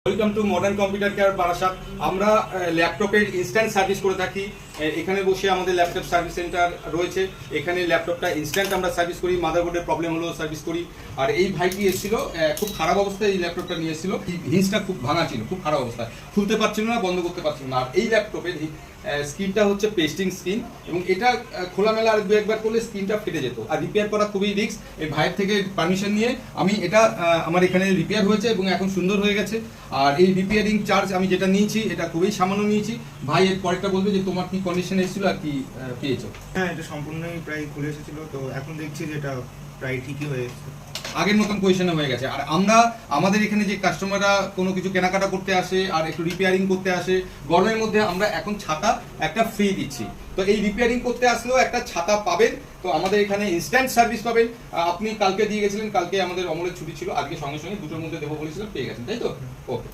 Welcome to modern computer care Barasat. আমরা ল্যাপটপের instant service করে থাকি। এখানে বসে আমাদের ল্যাপটপ সার্ভিস সেন্টার রয়েছে। এখানে ল্যাপটপটা ইনস্ট্যান্ট আমরা সার্ভিস করি, মাদারবোর্ডের প্রবলেম হলেও সার্ভিস করি। আর এই ভাইটি এসেছিল, খুব খারাপ অবস্থায় এই ল্যাপটপটা নিয়ে এসেছিল। হিন্সটা খুব ভাঙা ছিল, খুব খারাপ অবস্থায়, খুলতে পারছিল না, বন্ধ করতে পারছিল না। আর এই ল্যাপটপের স্ক্রিনটা হচ্ছে পেস্টিং স্ক্রিন, এবং এটা খোলামেলা আর দু একবার করলে স্ক্রিনটা ফেটে যেত। আর রিপেয়ার করা খুবই রিস্ক। এই ভাইয়ের থেকে পারমিশন নিয়ে আমি এটা আমার এখানে রিপেয়ার হয়েছে এবং এখন সুন্দর হয়ে গেছে। আর এই রিপেয়ারিং চার্জ আমি যেটা নিয়েছি এটা খুবই সামান্য নিয়েছি। ভাই এর পরেরটা বলবে যে তোমার কি কন্ডিশন এসেছিল আর কি পেয়েছো? হ্যাঁ, এটা সম্পূর্ণই প্রায় খুলে এসেছিল, তো এখন দেখছি যে এটা প্রায় ঠিকই হয়ে এসেছে, আগের মতন পজিশনে হয়ে গেছে। আর আমরা আমাদের এখানে যে কাস্টমাররা কোনো কিছু কেনাকাটা করতে আসে আর একটু রিপেয়ারিং করতে আসে, গরমের মধ্যে আমরা এখন ছাতা একটা ফ্রি দিচ্ছি। তো এই রিপেয়ারিং করতে আসলেও একটা ছাতা পাবেন। তো আমাদের এখানে ইনস্ট্যান্ট সার্ভিস পাবেন। আপনি কালকে দিয়ে গেছিলেন, কালকে আমাদের অমলের ছুটি ছিল, আজকে সঙ্গে সঙ্গে দুটোর মধ্যে দেবো বলেছিলেন, পেয়ে গেছেন, তাই তো? ওকে।